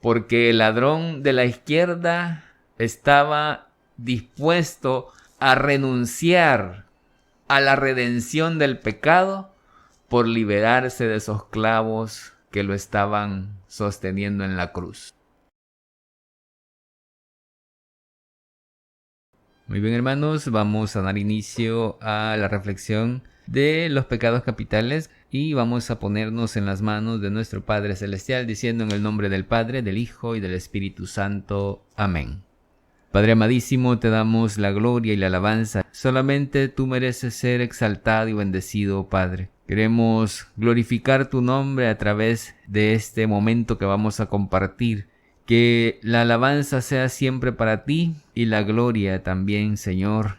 porque el ladrón de la izquierda estaba dispuesto a renunciar a la redención del pecado por liberarse de esos clavos que lo estaban sosteniendo en la cruz. Muy bien, hermanos, vamos a dar inicio a la reflexión de los pecados capitales y vamos a ponernos en las manos de nuestro Padre Celestial diciendo en el nombre del Padre, del Hijo y del Espíritu Santo. Amén. Padre amadísimo, te damos la gloria y la alabanza. Solamente tú mereces ser exaltado y bendecido, Padre. Queremos glorificar tu nombre a través de este momento que vamos a compartir. Que la alabanza sea siempre para ti y la gloria también, Señor.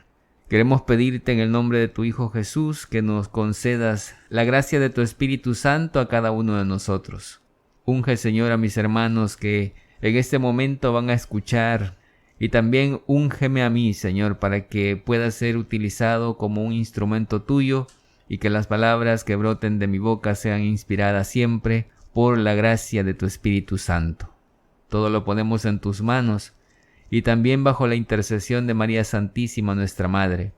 Queremos pedirte en el nombre de tu Hijo Jesús que nos concedas la gracia de tu Espíritu Santo a cada uno de nosotros. Unge, Señor, a mis hermanos que en este momento van a escuchar. Y también úngeme a mí, Señor, para que pueda ser utilizado como un instrumento tuyo y que las palabras que broten de mi boca sean inspiradas siempre por la gracia de tu Espíritu Santo. Todo lo ponemos en tus manos y también bajo la intercesión de María Santísima, nuestra Madre.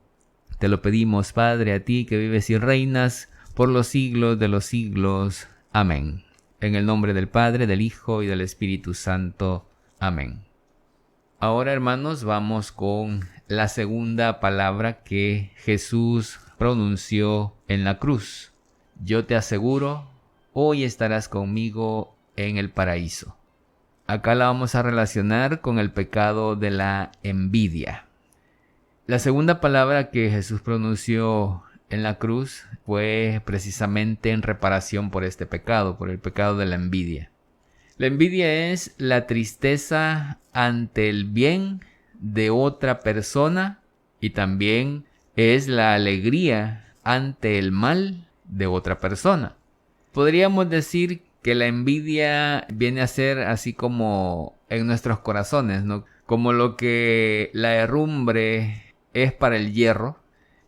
Te lo pedimos, Padre, a ti que vives y reinas por los siglos de los siglos. Amén. En el nombre del Padre, del Hijo y del Espíritu Santo. Amén. Ahora, hermanos, vamos con la segunda palabra que Jesús pronunció en la cruz. Yo te aseguro, hoy estarás conmigo en el paraíso. Acá la vamos a relacionar con el pecado de la envidia. La segunda palabra que Jesús pronunció en la cruz fue precisamente en reparación por este pecado, por el pecado de la envidia. La envidia es la tristeza ante el bien de otra persona y también es la alegría ante el mal de otra persona. Podríamos decir que la envidia viene a ser así como en nuestros corazones, ¿no? Como lo que la herrumbre es para el hierro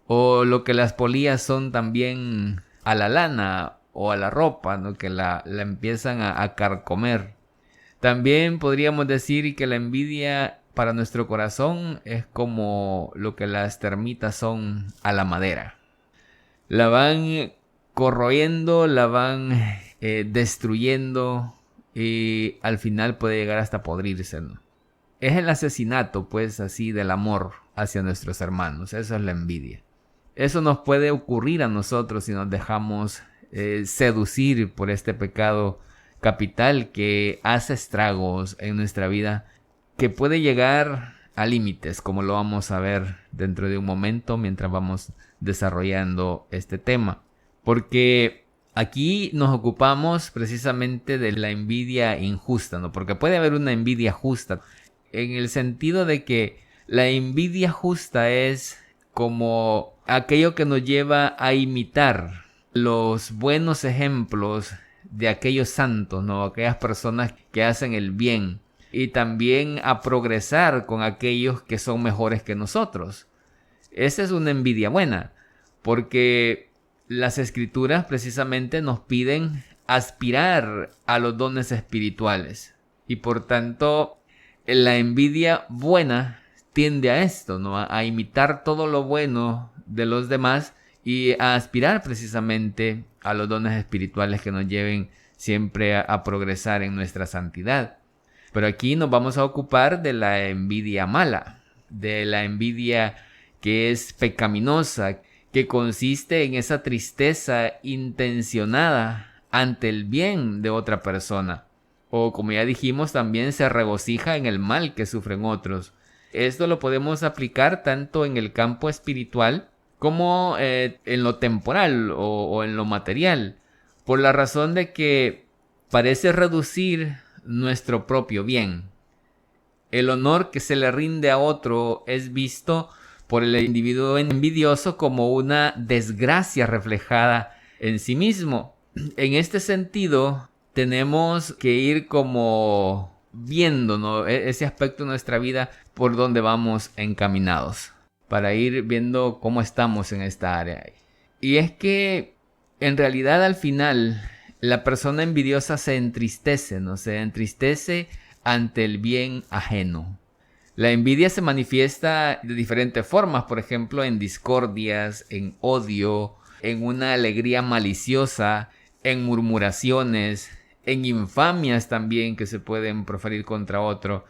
o lo que las polillas son también a la lana o a la ropa, ¿no? Que la empiezan a carcomer. También podríamos decir que la envidia para nuestro corazón es como lo que las termitas son a la madera. La van corroyendo, la van destruyendo y al final puede llegar hasta podrirse, ¿no? Es el asesinato, pues, así del amor hacia nuestros hermanos. Eso es la envidia. Eso nos puede ocurrir a nosotros si nos dejamos seducir por este pecado capital que hace estragos en nuestra vida, que puede llegar a límites, como lo vamos a ver dentro de un momento mientras vamos desarrollando este tema. Porque aquí nos ocupamos precisamente de la envidia injusta, ¿no? Porque puede haber una envidia justa, en el sentido de que la envidia justa es como aquello que nos lleva a imitar los buenos ejemplos de aquellos santos, ¿no? Aquellas personas que hacen el bien y también a progresar con aquellos que son mejores que nosotros. Esa es una envidia buena, porque las escrituras precisamente nos piden aspirar a los dones espirituales y por tanto la envidia buena tiende a esto, ¿no? A imitar todo lo bueno de los demás y a aspirar precisamente a los dones espirituales que nos lleven siempre a progresar en nuestra santidad. Pero aquí nos vamos a ocupar de la envidia mala, de la envidia que es pecaminosa, que consiste en esa tristeza intencionada ante el bien de otra persona. O como ya dijimos, también se regocija en el mal que sufren otros. Esto lo podemos aplicar tanto en el campo espiritual como en lo temporal o en lo material, por la razón de que parece reducir nuestro propio bien. El honor que se le rinde a otro es visto por el individuo envidioso como una desgracia reflejada en sí mismo. En este sentido, tenemos que ir como viendo, ¿no? Ese aspecto de nuestra vida por donde vamos encaminados, para ir viendo cómo estamos en esta área. Y es que en realidad al final la persona envidiosa se entristece, ¿no? Se entristece ante el bien ajeno. La envidia se manifiesta de diferentes formas, por ejemplo, en discordias, en odio, en una alegría maliciosa, en murmuraciones, en infamias también que se pueden proferir contra otro.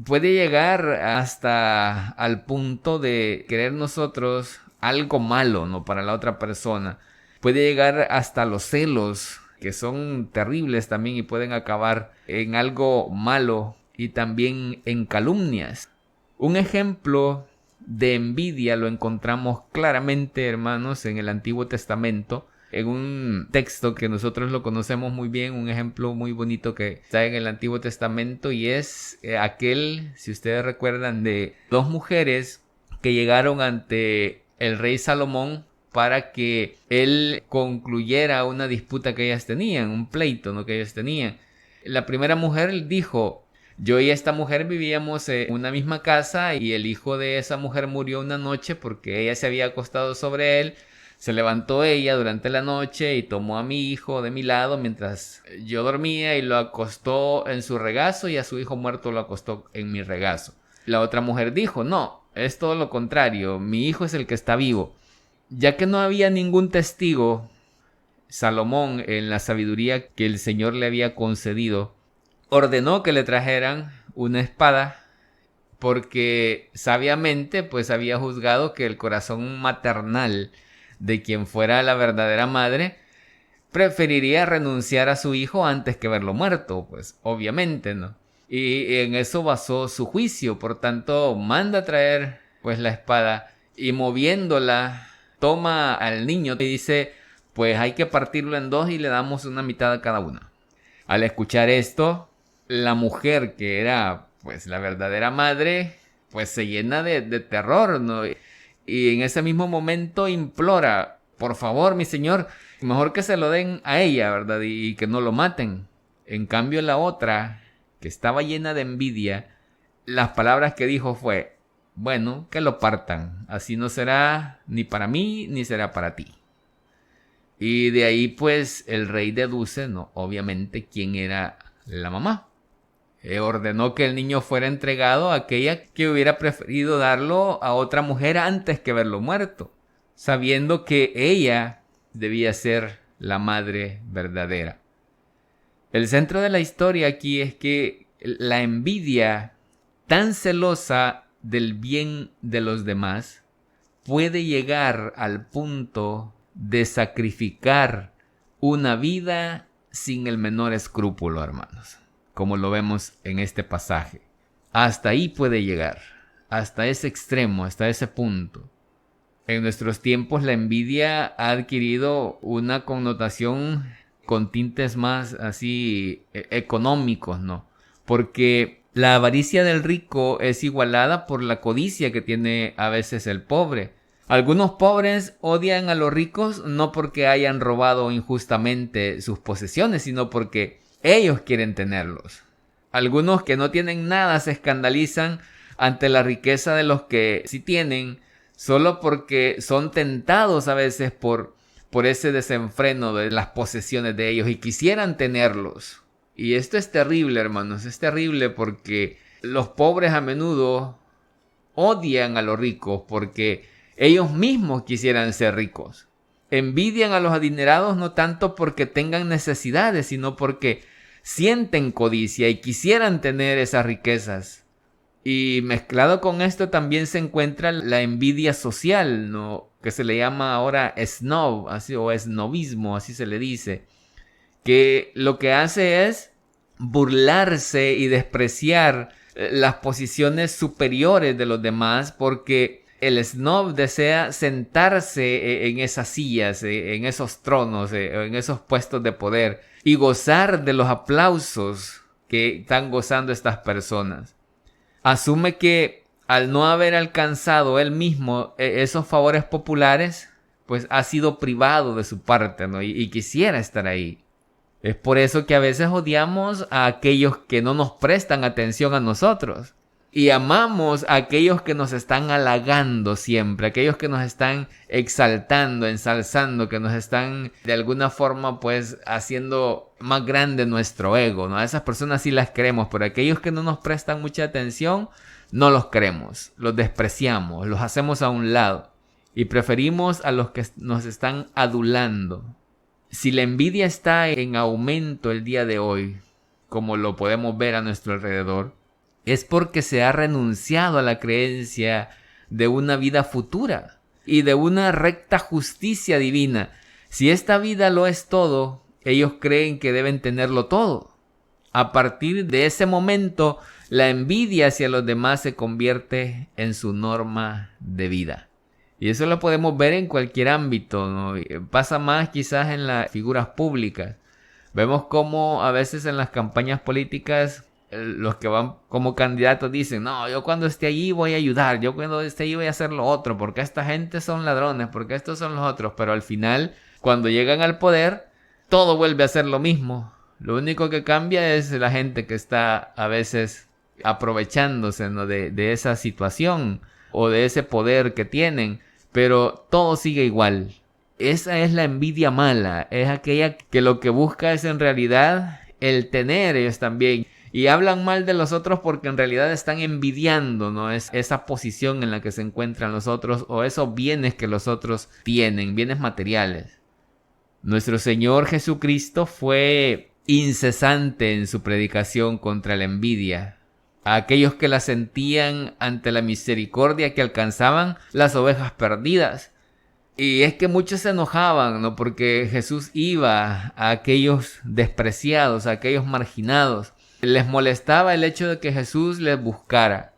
Puede llegar hasta al punto de querer nosotros algo malo, ¿no?, para la otra persona. Puede llegar hasta los celos, que son terribles también y pueden acabar en algo malo, y también en calumnias. Un ejemplo de envidia lo encontramos claramente, hermanos, en el Antiguo Testamento, en un texto que nosotros lo conocemos muy bien, un ejemplo muy bonito que está en el Antiguo Testamento, y es aquel, si ustedes recuerdan, de dos mujeres que llegaron ante el rey Salomón para que él concluyera una disputa que ellas tenían, un pleito, ¿no?, que ellas tenían. La primera mujer dijo: yo y esta mujer vivíamos en una misma casa y el hijo de esa mujer murió una noche porque ella se había acostado sobre él. Se levantó ella durante la noche y tomó a mi hijo de mi lado mientras yo dormía y lo acostó en su regazo, y a su hijo muerto lo acostó en mi regazo. La otra mujer dijo: no, es todo lo contrario, mi hijo es el que está vivo. Ya que no había ningún testigo, Salomón, en la sabiduría que el Señor le había concedido, ordenó que le trajeran una espada, porque sabiamente pues había juzgado que el corazón maternal de quien fuera la verdadera madre preferiría renunciar a su hijo antes que verlo muerto, pues obviamente, ¿no? Y en eso basó su juicio. Por tanto, manda traer pues la espada, y moviéndola toma al niño y dice: pues hay que partirlo en dos y le damos una mitad a cada una. Al escuchar esto, la mujer, que era pues la verdadera madre, pues se llena de terror, ¿no? Y en ese mismo momento implora: por favor, mi señor, mejor que se lo den a ella, ¿verdad? Y que no lo maten. En cambio, la otra, que estaba llena de envidia, las palabras que dijo fue: bueno, que lo partan, así no será ni para mí ni será para ti. Y de ahí pues el rey deduce, ¿no?, obviamente, quién era la mamá. Ordenó que el niño fuera entregado a aquella que hubiera preferido darlo a otra mujer antes que verlo muerto, sabiendo que ella debía ser la madre verdadera. El centro de la historia aquí es que la envidia, tan celosa del bien de los demás, puede llegar al punto de sacrificar una vida sin el menor escrúpulo, hermanos, como lo vemos en este pasaje. Hasta ahí puede llegar, hasta ese extremo, hasta ese punto. En nuestros tiempos la envidia ha adquirido una connotación con tintes más así económicos, ¿no? Porque la avaricia del rico es igualada por la codicia que tiene a veces el pobre. Algunos pobres odian a los ricos no porque hayan robado injustamente sus posesiones, sino porque ellos quieren tenerlos. Algunos que no tienen nada se escandalizan ante la riqueza de los que sí tienen, solo porque son tentados a veces por ese desenfreno de las posesiones de ellos y quisieran tenerlos. Y esto es terrible, hermanos, es terrible, porque los pobres a menudo odian a los ricos porque ellos mismos quisieran ser ricos. Envidian a los adinerados no tanto porque tengan necesidades, sino porque sienten codicia y quisieran tener esas riquezas. Y mezclado con esto también se encuentra la envidia social, ¿no?, que se le llama ahora snob, así, o snobismo, así se le dice, que lo que hace es burlarse y despreciar las posiciones superiores de los demás, porque el snob desea sentarse en esas sillas, en esos tronos, en esos puestos de poder, y gozar de los aplausos que están gozando estas personas. Asume que al no haber alcanzado él mismo esos favores populares, pues ha sido privado de su parte, ¿no? Y quisiera estar ahí. Es por eso que a veces odiamos a aquellos que no nos prestan atención a nosotros. Y amamos a aquellos que nos están halagando siempre, aquellos que nos están exaltando, ensalzando, que nos están de alguna forma pues haciendo más grande nuestro ego, ¿no? A esas personas sí las queremos, pero aquellos que no nos prestan mucha atención, no los queremos, los despreciamos, los hacemos a un lado y preferimos a los que nos están adulando. Si la envidia está en aumento el día de hoy, como lo podemos ver a nuestro alrededor, es porque se ha renunciado a la creencia de una vida futura y de una recta justicia divina. Si esta vida lo es todo, ellos creen que deben tenerlo todo. A partir de ese momento, la envidia hacia los demás se convierte en su norma de vida. Y eso lo podemos ver en cualquier ámbito, ¿no? Pasa más quizás en las figuras públicas. Vemos cómo a veces en las campañas políticas los que van como candidatos dicen, no, yo cuando esté allí voy a ayudar, yo cuando esté allí voy a hacer lo otro, porque esta gente son ladrones, porque estos son los otros, pero al final, cuando llegan al poder, todo vuelve a ser lo mismo. Lo único que cambia es la gente que está a veces aprovechándose, ¿no? de esa situación o de ese poder que tienen, pero todo sigue igual. Esa es la envidia mala, es aquella que lo que busca es en realidad el tener ellos también. Y hablan mal de los otros porque en realidad están envidiando, ¿no? Es esa posición en la que se encuentran los otros o esos bienes que los otros tienen, bienes materiales. Nuestro Señor Jesucristo fue incesante en su predicación contra la envidia. A aquellos que la sentían ante la misericordia que alcanzaban las ovejas perdidas. Y es que muchos se enojaban, ¿no? Porque Jesús iba a aquellos despreciados, a aquellos marginados. Les molestaba el hecho de que Jesús les buscara.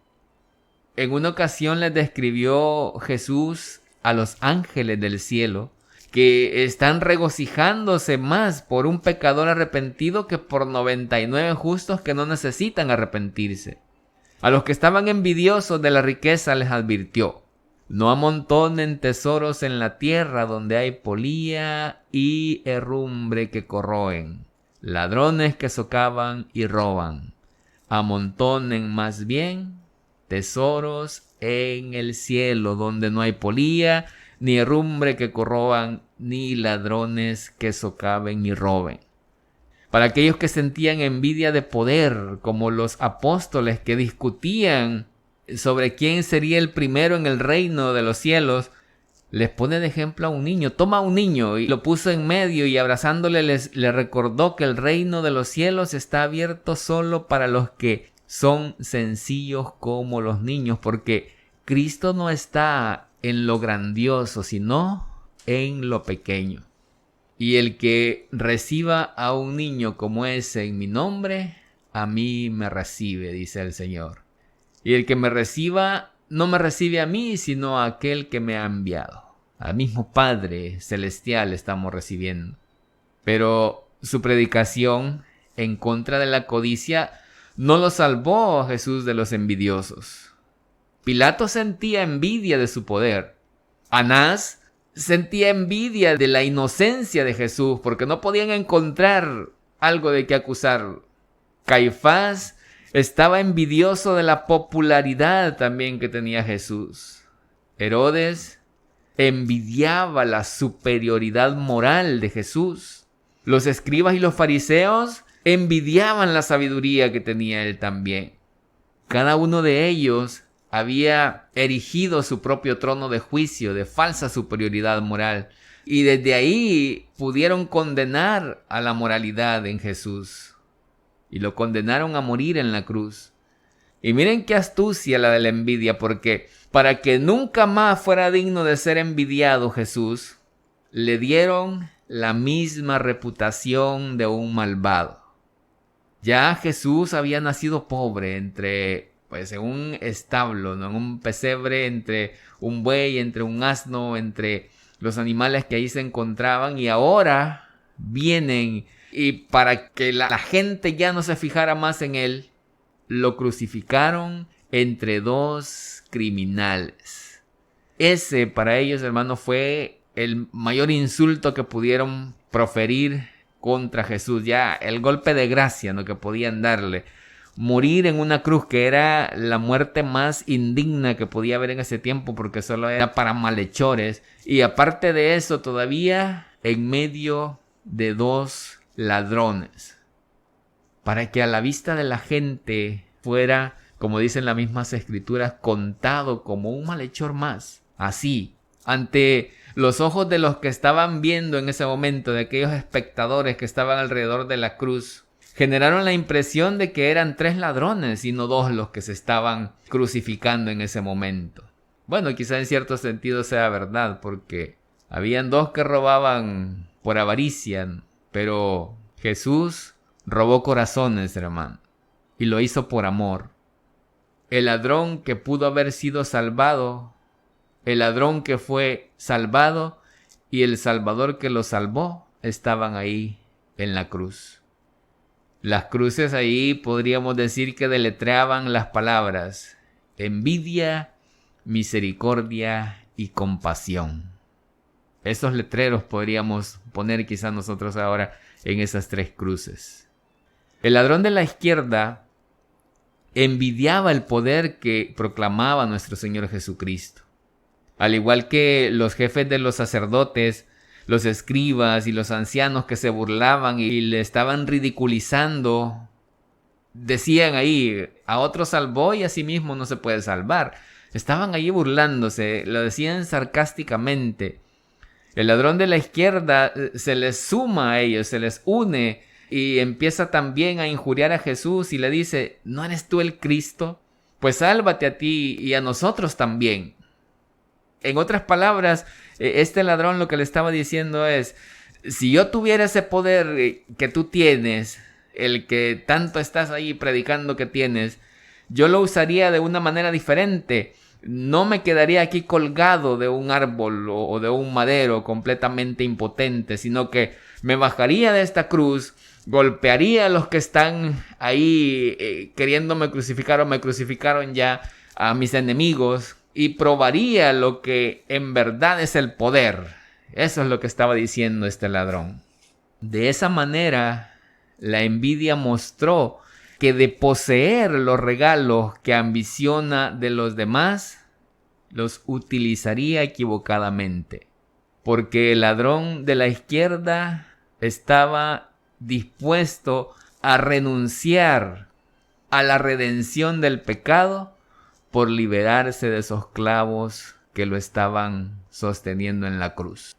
En una ocasión les describió Jesús a los ángeles del cielo que están regocijándose más por un pecador arrepentido que por 99 justos que no necesitan arrepentirse. A los que estaban envidiosos de la riqueza les advirtió: no amontonen tesoros en la tierra donde hay polía y herrumbre que corroen, ladrones que socavan y roban. Amontonen más bien tesoros en el cielo, donde no hay polía, ni herrumbre que corroban, ni ladrones que socaven y roben. Para aquellos que sentían envidia de poder, como los apóstoles que discutían sobre quién sería el primero en el reino de los cielos, les pone de ejemplo a un niño. Toma a un niño y lo puso en medio y abrazándole le recordó que el reino de los cielos está abierto solo para los que son sencillos como los niños, porque Cristo no está en lo grandioso, sino en lo pequeño. Y el que reciba a un niño como ese en mi nombre, a mí me recibe, dice el Señor. Y el que me reciba, no me recibe a mí, sino a aquel que me ha enviado. Al mismo Padre Celestial estamos recibiendo. Pero su predicación en contra de la codicia no lo salvó a Jesús de los envidiosos. Pilato sentía envidia de su poder. Anás sentía envidia de la inocencia de Jesús porque no podían encontrar algo de qué acusar. Caifás estaba envidioso de la popularidad también que tenía Jesús. Herodes envidiaba la superioridad moral de Jesús. Los escribas y los fariseos envidiaban la sabiduría que tenía él también. Cada uno de ellos había erigido su propio trono de juicio, de falsa superioridad moral. Y desde ahí pudieron condenar a la moralidad en Jesús. Y lo condenaron a morir en la cruz. Y miren qué astucia la de la envidia, porque para que nunca más fuera digno de ser envidiado Jesús, le dieron la misma reputación de un malvado. Ya Jesús había nacido pobre en un establo, ¿no? En un pesebre, entre un buey, entre un asno, entre los animales que ahí se encontraban, y ahora vienen y para que la gente ya no se fijara más en él, lo crucificaron entre dos criminales. Ese para ellos, hermano, fue el mayor insulto que pudieron proferir contra Jesús, ya el golpe de gracia, ¿no?, que podían darle. morir en una cruz, que era la muerte más indigna que podía haber en ese tiempo, porque solo era para malhechores. Y aparte de eso, todavía en medio de dos ladrones, para que a la vista de la gente fuera, como dicen las mismas escrituras, contado como un malhechor más. Así, ante los ojos de los que estaban viendo en ese momento, de aquellos espectadores que estaban alrededor de la cruz, generaron la impresión de que eran 3 ladrones y no 2 los que se estaban crucificando en ese momento. Bueno, quizá en cierto sentido sea verdad, porque habían 2 que robaban por avaricia, pero Jesús robó corazones, hermano, y lo hizo por amor. El ladrón que pudo haber sido salvado, el ladrón que fue salvado y el Salvador que lo salvó estaban ahí en la cruz. Las cruces ahí podríamos decir que deletreaban las palabras envidia, misericordia y compasión. Esos letreros podríamos poner quizás nosotros ahora en esas 3 cruces. El ladrón de la izquierda envidiaba el poder que proclamaba nuestro Señor Jesucristo. Al igual que los jefes de los sacerdotes, los escribas y los ancianos que se burlaban y le estaban ridiculizando, decían ahí, a otro salvó y a sí mismo no se puede salvar. Estaban ahí burlándose, lo decían sarcásticamente. El ladrón de la izquierda se les suma a ellos, se les une y empieza también a injuriar a Jesús y le dice, ¿no eres tú el Cristo? Pues sálvate a ti y a nosotros también. En otras palabras, este ladrón lo que le estaba diciendo es, si yo tuviera ese poder que tú tienes, el que tanto estás ahí predicando que tienes, yo lo usaría de una manera diferente. No me quedaría aquí colgado de un árbol o de un madero completamente impotente, sino que me bajaría de esta cruz, golpearía a los que están ahí queriéndome crucificar o me crucificaron ya, a mis enemigos, y probaría lo que en verdad es el poder. Eso es lo que estaba diciendo este ladrón. De esa manera, la envidia mostró que de poseer los regalos que ambiciona de los demás, los utilizaría equivocadamente. Porque el ladrón de la izquierda estaba dispuesto a renunciar a la redención del pecado por liberarse de esos clavos que lo estaban sosteniendo en la cruz.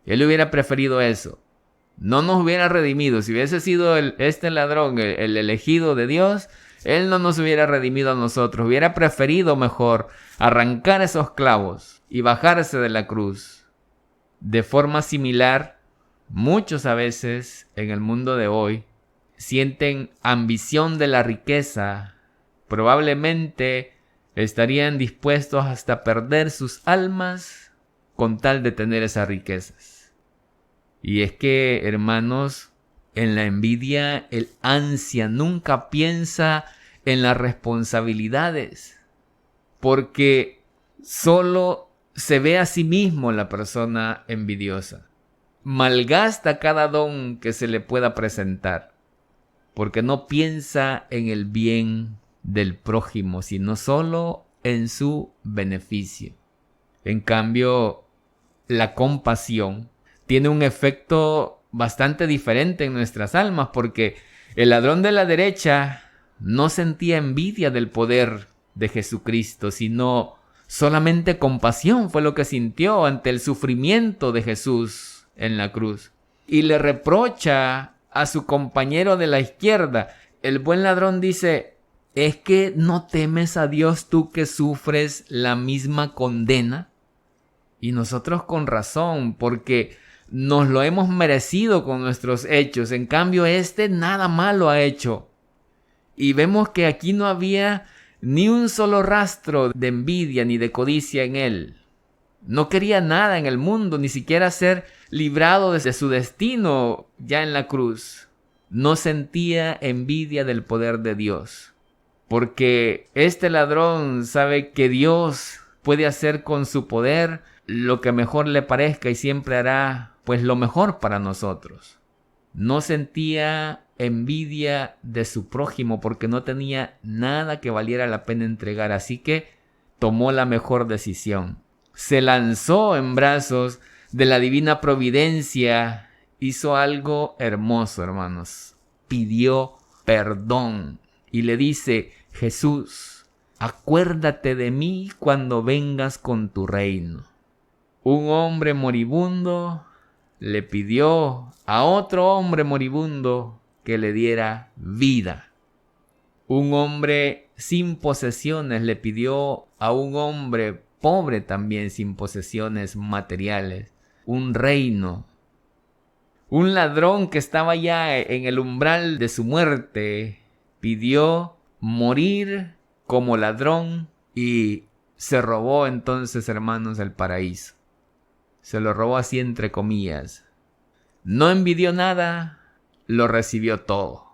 Él hubiera preferido eso. No nos hubiera redimido. Si hubiese sido este ladrón el elegido de Dios, Él no nos hubiera redimido a nosotros. Hubiera preferido mejor arrancar esos clavos y bajarse de la cruz. De forma similar, muchos a veces en el mundo de hoy sienten ambición de la riqueza. Probablemente estarían dispuestos hasta perder sus almas con tal de tener esas riquezas. Y es que, hermanos, en la envidia el ansia nunca piensa en las responsabilidades, porque solo se ve a sí mismo la persona envidiosa. Malgasta cada don que se le pueda presentar, porque no piensa en el bien del prójimo, sino solo en su beneficio. En cambio, la compasión tiene un efecto bastante diferente en nuestras almas, porque el ladrón de la derecha no sentía envidia del poder de Jesucristo, sino solamente compasión fue lo que sintió ante el sufrimiento de Jesús en la cruz. Y le reprocha a su compañero de la izquierda. El buen ladrón dice, ¿es que no temes a Dios tú que sufres la misma condena? Y nosotros con razón, porque nos lo hemos merecido con nuestros hechos. En cambio, nada malo ha hecho. Y vemos que aquí no había ni un solo rastro de envidia ni de codicia en él. No quería nada en el mundo, ni siquiera ser librado de su destino ya en la cruz. No sentía envidia del poder de Dios. Porque este ladrón sabe que Dios puede hacer con su poder lo que mejor le parezca y siempre hará pues lo mejor para nosotros. No sentía envidia de su prójimo porque no tenía nada que valiera la pena entregar. Así que tomó la mejor decisión. Se lanzó en brazos de la divina providencia. Hizo algo hermoso, hermanos. Pidió perdón y le dice: Jesús, acuérdate de mí cuando vengas con tu reino. Un hombre moribundo le pidió a otro hombre moribundo que le diera vida. Un hombre sin posesiones le pidió a un hombre pobre también sin posesiones materiales un reino. Un ladrón que estaba ya en el umbral de su muerte pidió morir como ladrón y se robó entonces, hermanos, el paraíso. Se lo robó así entre comillas. No envidió nada, lo recibió todo.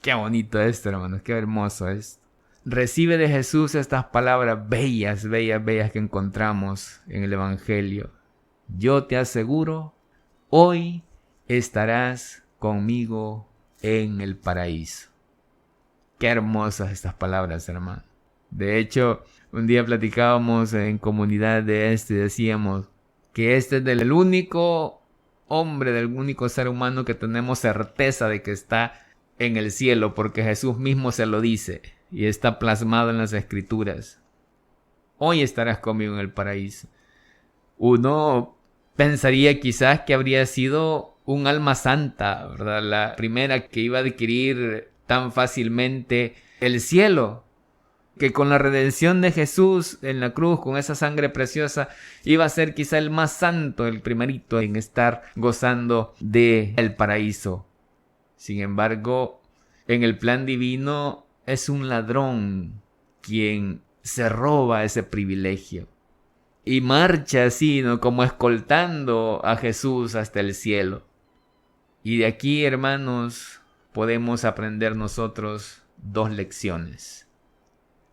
Qué bonito esto, hermanos, qué hermoso es. Recibe de Jesús estas palabras bellas, bellas, bellas que encontramos en el Evangelio. Yo te aseguro, hoy estarás conmigo en el paraíso. Qué hermosas estas palabras, hermano. De hecho, un día platicábamos en comunidad de y decíamos que este es del único hombre, del único ser humano que tenemos certeza de que está en el cielo, porque Jesús mismo se lo dice y está plasmado en las Escrituras. Hoy estarás conmigo en el paraíso. Uno pensaría quizás que habría sido un alma santa, ¿verdad? La primera que iba a adquirir tan fácilmente el cielo, que con la redención de Jesús en la cruz, con esa sangre preciosa, iba a ser quizá el más santo, el primerito en estar gozando del paraíso. Sin embargo, en el plan divino es un ladrón quien se roba ese privilegio y marcha así, ¿no?, como escoltando a Jesús hasta el cielo. Y de aquí, hermanos, podemos aprender nosotros dos lecciones.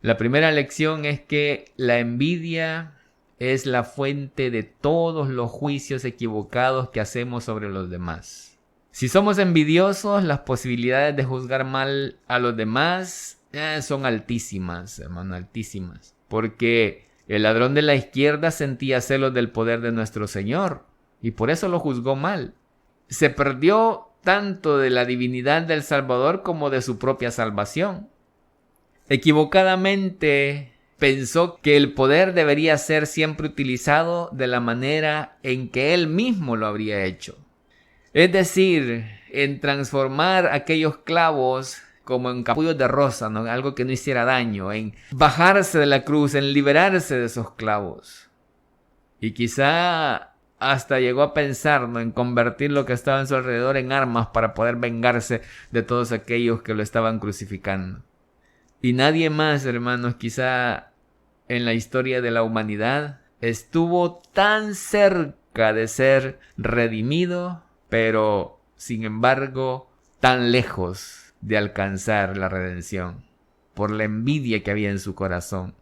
La primera lección es que la envidia es la fuente de todos los juicios equivocados que hacemos sobre los demás. Si somos envidiosos, las posibilidades de juzgar mal a los demás son altísimas, hermano, altísimas. Porque el ladrón de la izquierda sentía celos del poder de nuestro Señor y por eso lo juzgó mal. Se perdió tanto de la divinidad del Salvador como de su propia salvación. Equivocadamente pensó que el poder debería ser siempre utilizado de la manera en que él mismo lo habría hecho. Es decir, en transformar aquellos clavos como en capullos de rosa, ¿no?, algo que no hiciera daño, en bajarse de la cruz, en liberarse de esos clavos. Y quizá hasta llegó a pensar, ¿no?, en convertir lo que estaba en su alrededor en armas para poder vengarse de todos aquellos que lo estaban crucificando. Y nadie más, hermanos, quizá en la historia de la humanidad estuvo tan cerca de ser redimido, pero sin embargo tan lejos de alcanzar la redención por la envidia que había en su corazón.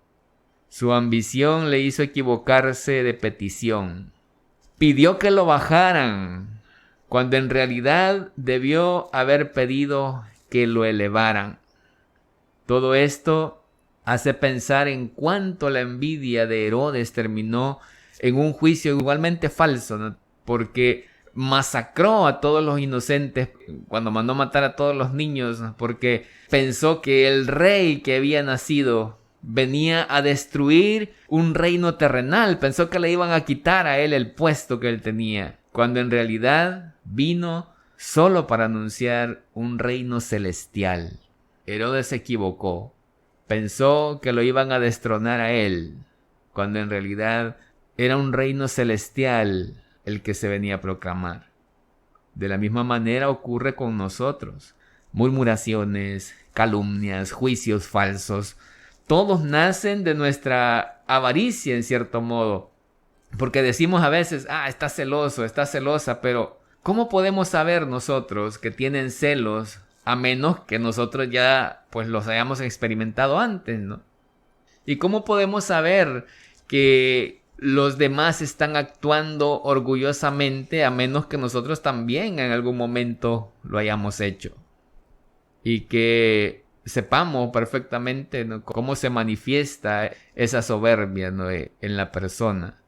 Su ambición le hizo equivocarse de petición. Pidió que lo bajaran, cuando en realidad debió haber pedido que lo elevaran. Todo esto hace pensar en cuánto la envidia de Herodes terminó en un juicio igualmente falso, ¿no?, porque masacró a todos los inocentes cuando mandó matar a todos los niños, ¿no?, porque pensó que el rey que había nacido venía a destruir un reino terrenal. Pensó que le iban a quitar a él el puesto que él tenía, cuando en realidad vino solo para anunciar un reino celestial. Herodes se equivocó. Pensó que lo iban a destronar a él, cuando en realidad era un reino celestial el que se venía a proclamar. De la misma manera ocurre con nosotros. Murmuraciones, calumnias, juicios falsos, todos nacen de nuestra avaricia en cierto modo. Porque decimos a veces, está celoso, está celosa, pero ¿cómo podemos saber nosotros que tienen celos a menos que nosotros ya pues los hayamos experimentado antes, ¿no? ¿Y cómo podemos saber que los demás están actuando orgullosamente a menos que nosotros también en algún momento lo hayamos hecho? y que sepamos perfectamente, ¿no?, cómo se manifiesta esa soberbia, ¿no?, en la persona.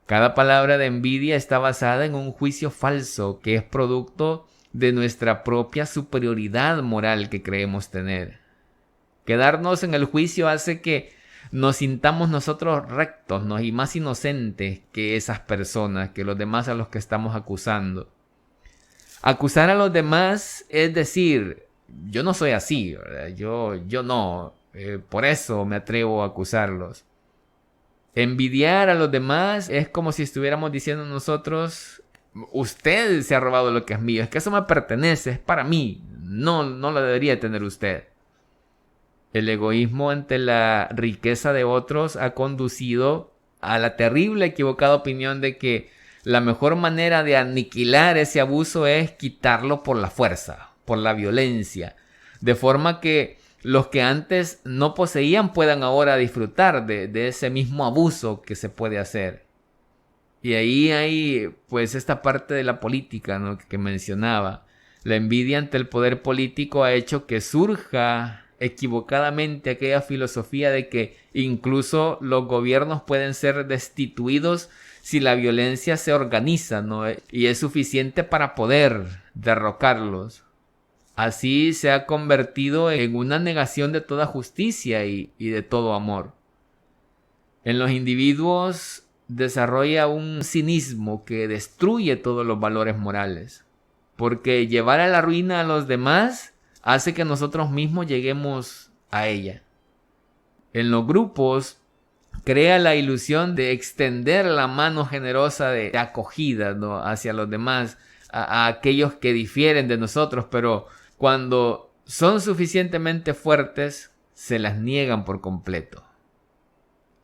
Cada palabra de envidia está basada en un juicio falso que es producto de nuestra propia superioridad moral que creemos tener. Quedarnos en el juicio hace que nos sintamos nosotros rectos, ¿no?, y más inocentes que esas personas, que los demás a los que estamos acusando. Acusar a los demás es decir, yo no soy así, ¿verdad? Yo no, por eso me atrevo a acusarlos. Envidiar a los demás es como si estuviéramos diciendo nosotros, usted se ha robado lo que es mío, es que eso me pertenece, es para mí, no lo debería tener usted. El egoísmo ante la riqueza de otros ha conducido a la terrible equivocada opinión de que la mejor manera de aniquilar ese abuso es quitarlo por la fuerza, por la violencia, de forma que los que antes no poseían puedan ahora disfrutar de ese mismo abuso que se puede hacer. Y ahí hay pues esta parte de la política, ¿no?, que mencionaba. La envidia ante el poder político ha hecho que surja equivocadamente aquella filosofía de que incluso los gobiernos pueden ser destituidos si la violencia se organiza, ¿no?, y es suficiente para poder derrocarlos. Así se ha convertido en una negación de toda justicia y de todo amor. En los individuos desarrolla un cinismo que destruye todos los valores morales, porque llevar a la ruina a los demás hace que nosotros mismos lleguemos a ella. En los grupos crea la ilusión de extender la mano generosa de acogida, ¿no?, hacia los demás, a aquellos que difieren de nosotros, pero cuando son suficientemente fuertes, se las niegan por completo.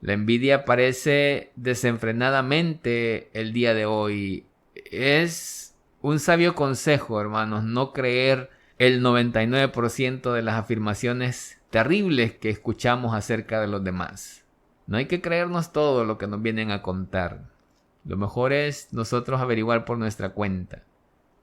La envidia aparece desenfrenadamente el día de hoy. Es un sabio consejo, hermanos, no creer el 99% de las afirmaciones terribles que escuchamos acerca de los demás. No hay que creernos todo lo que nos vienen a contar. Lo mejor es nosotros averiguar por nuestra cuenta.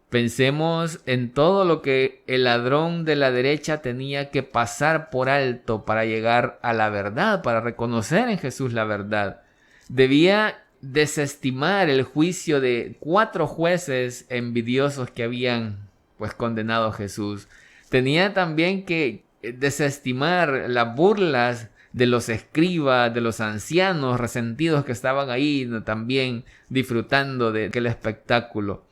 Pensemos en todo lo que el ladrón de la derecha tenía que pasar por alto para llegar a la verdad, para reconocer en Jesús la verdad. Debía desestimar el juicio de 4 jueces envidiosos que habían pues condenado a Jesús. Tenía también que desestimar las burlas de los escribas, de los ancianos resentidos que estaban ahí, ¿no?, también disfrutando de aquel espectáculo.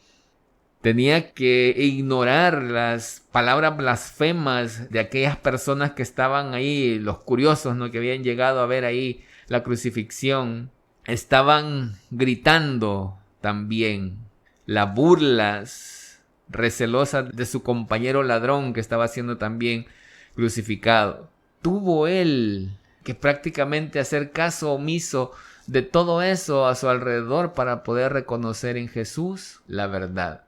Tenía que ignorar las palabras blasfemas de aquellas personas que estaban ahí, los curiosos, ¿no?, que habían llegado a ver ahí la crucifixión. Estaban gritando también las burlas recelosas de su compañero ladrón que estaba siendo también crucificado. Tuvo él que prácticamente hacer caso omiso de todo eso a su alrededor para poder reconocer en Jesús la verdad.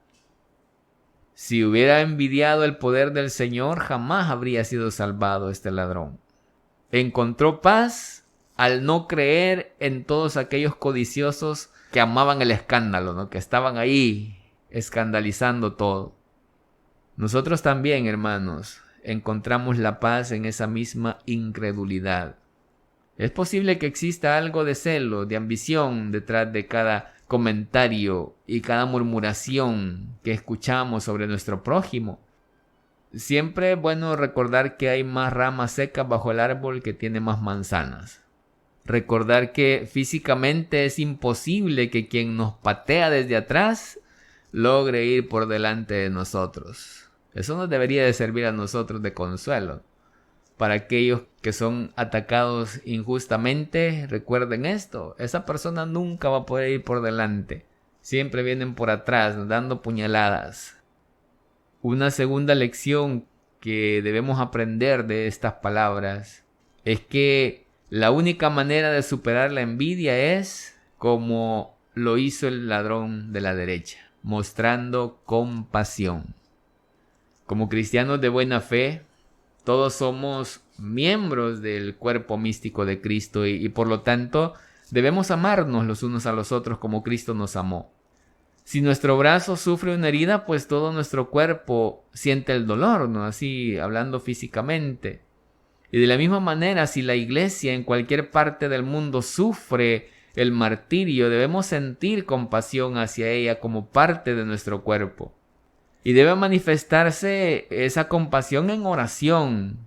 Si hubiera envidiado el poder del Señor, jamás habría sido salvado este ladrón. Encontró paz al no creer en todos aquellos codiciosos que amaban el escándalo, ¿no?, que estaban ahí escandalizando todo. Nosotros también, hermanos, encontramos la paz en esa misma incredulidad. Es posible que exista algo de celo, de ambición detrás de cada comentario y cada murmuración que escuchamos sobre nuestro prójimo. Siempre es bueno recordar que hay más ramas secas bajo el árbol que tiene más manzanas. Recordar que físicamente es imposible que quien nos patea desde atrás logre ir por delante de nosotros. Eso nos debería de servir a nosotros de consuelo. Para aquellos que son atacados injustamente, recuerden esto, esa persona nunca va a poder ir por delante. Siempre vienen por atrás, dando puñaladas. Una segunda lección que debemos aprender de estas palabras es que la única manera de superar la envidia es como lo hizo el ladrón de la derecha, mostrando compasión. Como cristianos de buena fe, todos somos miembros del cuerpo místico de Cristo y por lo tanto debemos amarnos los unos a los otros como Cristo nos amó. Si nuestro brazo sufre una herida, pues todo nuestro cuerpo siente el dolor, ¿no? Así hablando físicamente. Y de la misma manera, si la iglesia en cualquier parte del mundo sufre el martirio, debemos sentir compasión hacia ella como parte de nuestro cuerpo. Y debe manifestarse esa compasión en oración,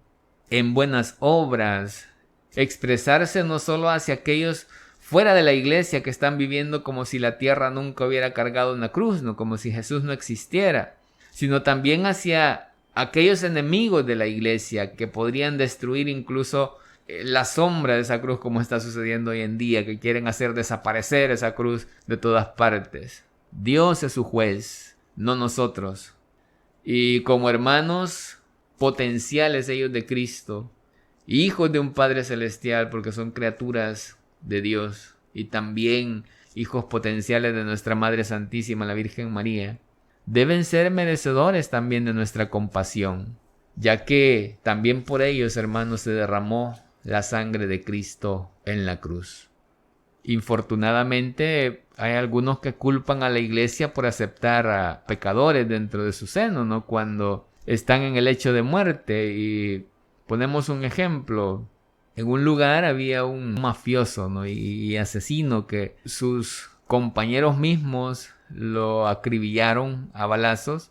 en buenas obras, expresarse no solo hacia aquellos fuera de la iglesia que están viviendo como si la tierra nunca hubiera cargado una cruz, ¿no? Como si Jesús no existiera, sino también hacia aquellos enemigos de la iglesia que podrían destruir incluso la sombra de esa cruz, como está sucediendo hoy en día, que quieren hacer desaparecer esa cruz de todas partes. Dios es su juez, no nosotros. Y como hermanos potenciales ellos de Cristo, hijos de un Padre Celestial, porque son criaturas de Dios, y también hijos potenciales de nuestra Madre Santísima, la Virgen María, deben ser merecedores también de nuestra compasión, ya que también por ellos, hermanos, se derramó la sangre de Cristo en la cruz. Infortunadamente, hay algunos que culpan a la iglesia por aceptar a pecadores dentro de su seno, ¿no? Cuando están en el lecho de muerte. Y ponemos un ejemplo. En un lugar había un mafioso, ¿no? y asesino que sus compañeros mismos lo acribillaron a balazos.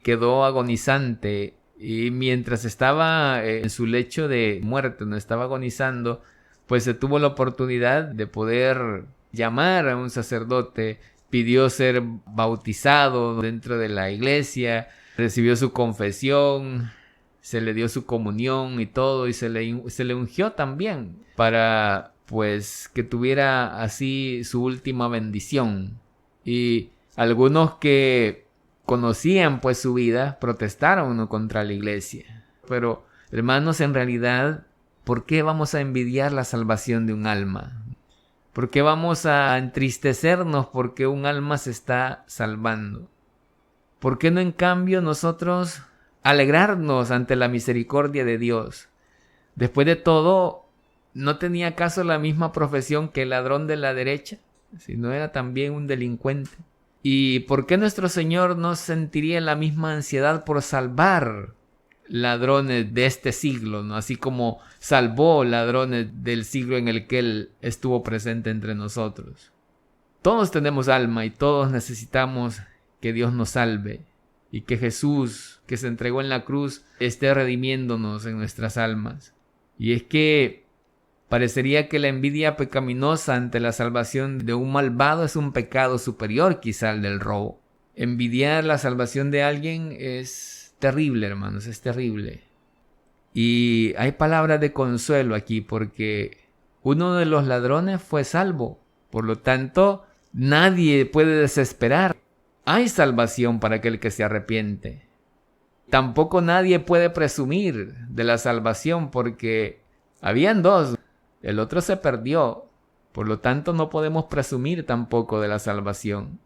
Quedó agonizante y mientras estaba en su lecho de muerte, no estaba agonizando, pues se tuvo la oportunidad de poder llamar a un sacerdote, pidió ser bautizado dentro de la iglesia, recibió su confesión, se le dio su comunión y todo, y se le ungió también para pues que tuviera así su última bendición. Y algunos que conocían pues su vida protestaron contra la iglesia. Pero hermanos, en realidad, ¿por qué vamos a envidiar la salvación de un alma? ¿Por qué vamos a entristecernos porque un alma se está salvando? ¿Por qué no en cambio nosotros alegrarnos ante la misericordia de Dios? Después de todo, ¿no tenía acaso la misma profesión que el ladrón de la derecha? Si no era también un delincuente. ¿Y por qué nuestro Señor no sentiría la misma ansiedad por salvar ladrones de este siglo, ¿no? Así como salvó ladrones del siglo en el que Él estuvo presente entre nosotros? Todos tenemos alma y todos necesitamos que Dios nos salve y que Jesús, que se entregó en la cruz, esté redimiéndonos en nuestras almas. Y es que parecería que la envidia pecaminosa ante la salvación de un malvado es un pecado superior quizá al del robo. Envidiar la salvación de alguien es terrible, hermanos, es terrible. Y hay palabras de consuelo aquí porque uno de los ladrones fue salvo. Por lo tanto, nadie puede desesperar. Hay salvación para aquel que se arrepiente. Tampoco nadie puede presumir de la salvación porque habían dos. El otro se perdió, por lo tanto no podemos presumir tampoco de la salvación.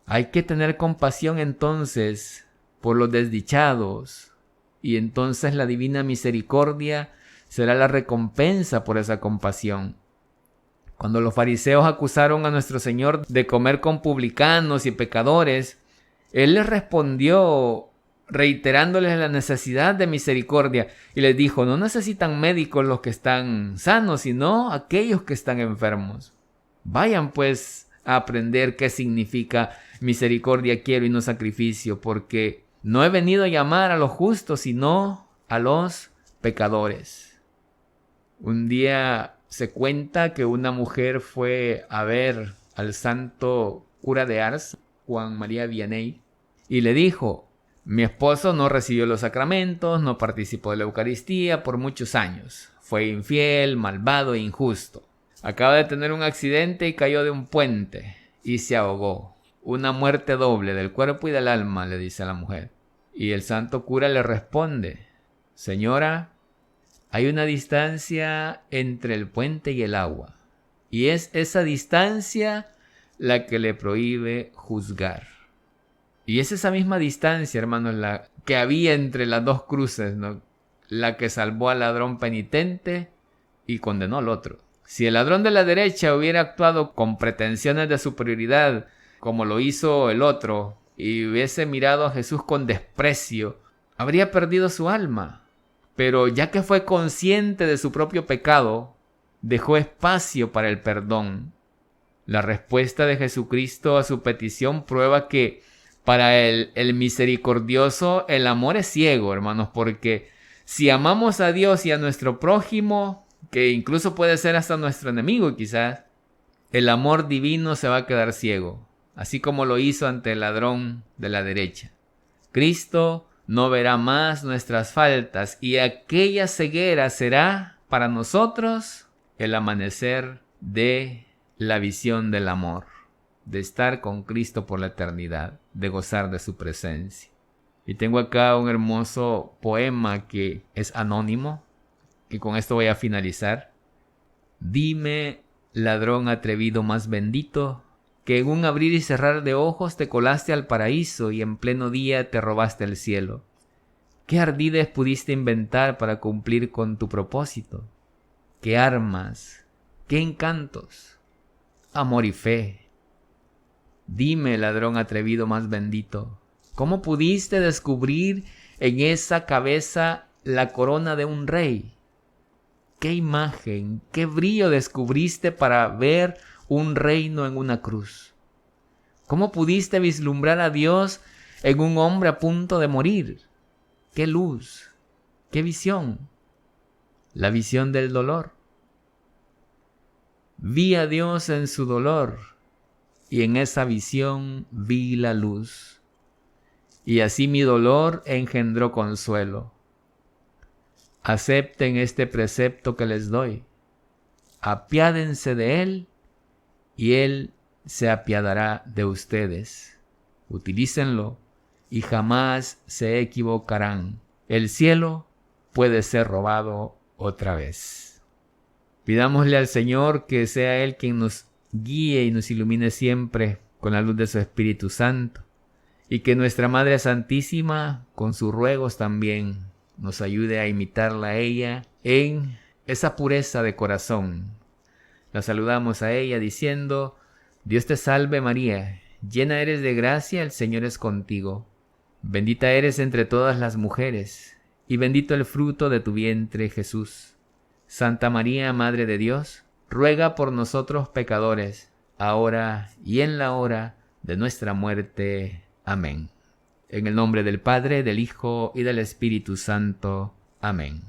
Hay que tener compasión entonces por los desdichados, y entonces la divina misericordia será la recompensa por esa compasión. Cuando los fariseos acusaron a nuestro Señor de comer con publicanos y pecadores, Él les respondió reiterándoles la necesidad de misericordia y les dijo: no necesitan médicos los que están sanos, sino aquellos que están enfermos. Vayan pues a aprender qué significa misericordia quiero y no sacrificio, porque no he venido a llamar a los justos, sino a los pecadores. Un día se cuenta que una mujer fue a ver al santo cura de Ars, Juan María Vianney, y le dijo: mi esposo no recibió los sacramentos, no participó de la Eucaristía por muchos años. Fue infiel, malvado e injusto. Acaba de tener un accidente y cayó de un puente y se ahogó. Una muerte doble del cuerpo y del alma, le dice a la mujer. Y el santo cura le responde: señora, hay una distancia entre el puente y el agua. Y es esa distancia la que le prohíbe juzgar. Y es esa misma distancia, hermanos, la que había entre las dos cruces, ¿no? La que salvó al ladrón penitente y condenó al otro. Si el ladrón de la derecha hubiera actuado con pretensiones de superioridad como lo hizo el otro, y hubiese mirado a Jesús con desprecio, habría perdido su alma. Pero ya que fue consciente de su propio pecado, dejó espacio para el perdón. La respuesta de Jesucristo a su petición prueba que para el misericordioso el amor es ciego, hermanos, porque si amamos a Dios y a nuestro prójimo, que incluso puede ser hasta nuestro enemigo quizás, el amor divino se va a quedar ciego, así como lo hizo ante el ladrón de la derecha. Cristo no verá más nuestras faltas y aquella ceguera será para nosotros el amanecer de la visión del amor, de estar con Cristo por la eternidad, de gozar de su presencia. Y tengo acá un hermoso poema que es anónimo, y con esto voy a finalizar. Dime, ladrón atrevido más bendito, que en un abrir y cerrar de ojos te colaste al paraíso y en pleno día te robaste el cielo. ¿Qué ardides pudiste inventar para cumplir con tu propósito? ¿Qué armas? ¿Qué encantos? Amor y fe. Dime, ladrón atrevido más bendito, ¿cómo pudiste descubrir en esa cabeza la corona de un rey? ¿Qué imagen, qué brillo descubriste para ver un reino en una cruz? ¿Cómo pudiste vislumbrar a Dios en un hombre a punto de morir? ¡Qué luz! ¡Qué visión! La visión del dolor. Vi a Dios en su dolor y en esa visión vi la luz. Y así mi dolor engendró consuelo. Acepten este precepto que les doy. Apiádense de él y él se apiadará de ustedes. Utilícenlo y jamás se equivocarán. El cielo puede ser robado otra vez. Pidámosle al Señor que sea Él quien nos guíe y nos ilumine siempre con la luz de su Espíritu Santo, y que nuestra Madre Santísima, con sus ruegos también, nos ayude a imitarla a ella en esa pureza de corazón. La saludamos a ella diciendo: Dios te salve María, llena eres de gracia, el Señor es contigo. Bendita eres entre todas las mujeres, y bendito el fruto de tu vientre, Jesús. Santa María, Madre de Dios, ruega por nosotros pecadores, ahora y en la hora de nuestra muerte. Amén. En el nombre del Padre, del Hijo y del Espíritu Santo. Amén.